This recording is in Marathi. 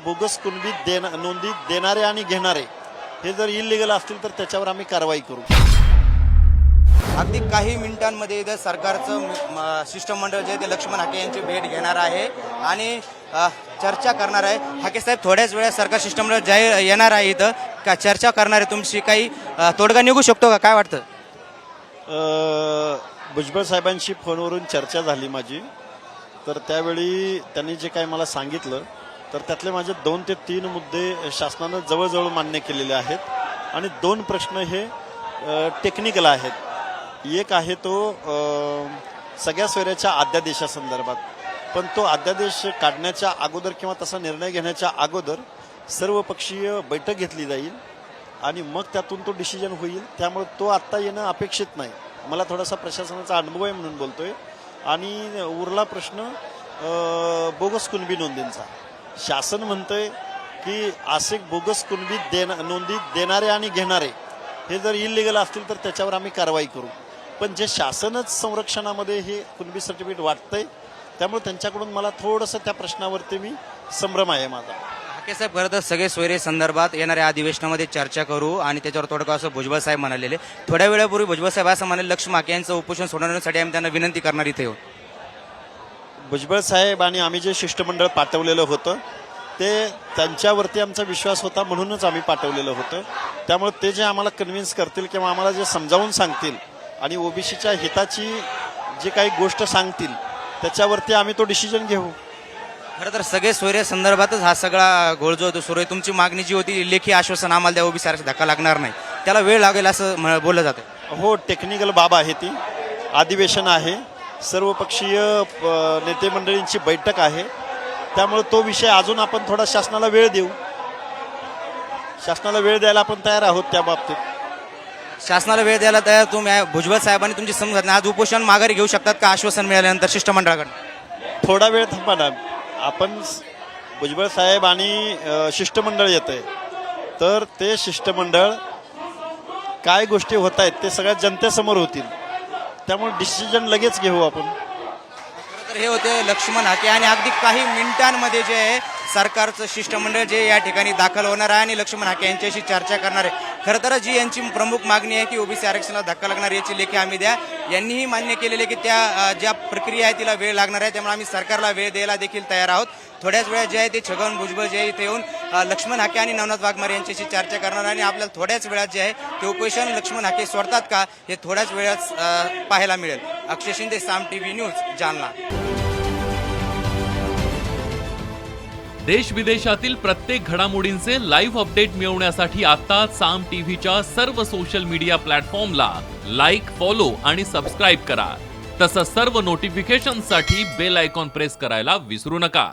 बोगस कुणबी नोंदी देणारे आणि घेणारे हे जर इलिगल असतील तर त्याच्यावर आम्ही कारवाई करू. अगदी काही मिनिटांमध्ये इथं सरकारचं शिष्टमंडळ जे ते लक्ष्मण हाके यांची भेट घेणार आहे आणि चर्चा करणार आहे. हाके साहेब, थोड्याच वेळात सरकार शिष्टमंडळ जाहीर येणार आहे इथं का चर्चा करणार आहे, तुमची काही तोडगा निघू शकतो का, काय वाटतं? भुजबळ साहेबांशी फोनवरून चर्चा झाली माझी, तर त्यावेळी त्यांनी जे काही मला सांगितलं तर त्यातले माझे 2 ते 3 मुद्दे शासनानं जवळजवळ मान्य केलेले आहेत आणि 2 प्रश्न हे टेक्निकल आहेत. एक आहे तो सगळ्या सोयऱ्याच्या अध्यादेशासंदर्भात, पण तो अध्यादेश काढण्याच्या अगोदर किंवा तसा निर्णय घेण्याच्या अगोदर सर्वपक्षीय बैठक घेतली जाईल आणि मग त्यातून तो डिसिजन होईल. त्यामुळे तो आत्ता येणं अपेक्षित नाही. मला थोडासा प्रशासनाचा अनुभव आहे म्हणून बोलतोय. आणि उरला प्रश्न बोगस कुणबी नोंदींचा. शासन म्हणतंय की असे बोगस कुणबी नोंदी देणारे आणि घेणारे हे जर इलिगल असतील तर त्याच्यावर आम्ही कारवाई करू. पण जे शासनच संरक्षणामध्ये हे कुणबी सर्टिफिकेट वाटतंय, त्यामुळे त्यांच्याकडून मला थोडंसं त्या प्रश्नावरती मी संभ्रम आहे माझा. हाके साहेब, खरं तर सगळे सोयरे संदर्भात येणाऱ्या अधिवेशनामध्ये चर्चा करू आणि त्याच्यावर तोडगा असं भुजबळ साहेब म्हणालेले. थोड्या वेळापूर्वी भुजबळ साहेब असं म्हणाले लक्ष्मण हाके यांचं उपोषण सोडवण्यासाठी आम्ही त्यांना विनंती करणार इथे येऊन. भुजबळ साहेब आणि आम्ही जे शिष्टमंडळ पाठवलेलं होतं ते त्यांच्यावरती आमचा विश्वास होता म्हणूनच आम्ही पाठवलेलं होतं. त्यामुळे ते जे आम्हाला कन्व्हिन्स करतील किंवा आम्हाला जे समजावून सांगतील आणि ओबीसीच्या हिताची जे काही गोष्ट सांगतील त्याच्यावरती आम्ही तो डिसिजन घेऊ. खरं तर सगळे सोयरे संदर्भातच हा सगळा गोळ जो होतो सुरू आहे. तुमची मागणी जी होती लेखी आश्वासन आम्हाला द्या, ओबीसी आरक्षण धक्का लागणार नाही, त्याला वेळ लागेल असं बोललं जातं. हो, टेक्निकल बाब आहे ती. अधिवेशन आहे, सर्वपक्षीय नेते मंडळींची बैठक आहे, त्यामुळे तो विषय अजून आपण थोडा शासनाला वेळ देऊ. शासनाला वेळ द्यायला आपण तयार आहोत. त्या बाबतीत शासनाला वेळ द्यायला तयार तुम्ही भुजबळ साहेबांनी तुमची समजूत आज उपोषण माघारी घेऊ शकतात का आश्वासन मिळाल्यानंतर शिष्टमंडळाकडून? थोडा वेळ थांबा ना. आपण भुजबळ साहेब आणि शिष्टमंडळ येत आहे, तर ते शिष्टमंडळ काय गोष्टी होत आहेत ते सगळ्या जनतेसमोर होतील. त्यामुळे डिसिजन लगेच घेऊ आपण. तर हे होते लक्ष्मण हाके आणि अगदी काही मिनिटांमध्ये जे आहे सरकारचं शिष्टमंडळ जे या ठिकाणी दाखल होणार आहे आणि लक्ष्मण हाके यांच्याशी चर्चा करणार आहे. खरं तर जी यांची प्रमुख मागणी आहे की ओबीसी आरक्षणाला धक्का लागणार याची लेखी आम्ही द्या, यांनीही मान्य केलेले आहे की त्या ज्या प्रक्रिया आहे तिला वेळ लागणार आहे, त्यामुळे आम्ही सरकारला वेळ द्यायला देखील तयार आहोत. थोड्याच वेळात जे आहे ते छगन भुजबळ जे आहे इथे येऊन लक्ष्मण हाके आणि नवनाथ वाघमारे यांच्याशी चर्चा करणार आणि आपल्याला थोड्याच वेळात जे आहे ते उपोषण लक्ष्मण हाके सोडतात का हे थोड्याच वेळात पाहायला मिळेल. अक्षय शिंदे, साम टीव्ही न्यूज, जालना. देश विदेशातील प्रत्येक घडामोडींचे लाईव्ह अपडेट मिळवण्यासाठी आता साम टीव्हीच्या सर्व सोशल मीडिया प्लॅटफॉर्मला लाईक, फॉलो आणि सबस्क्राईब करा. तसंच सर्व नोटिफिकेशनसाठी बेल आयकॉन प्रेस करायला विसरू नका.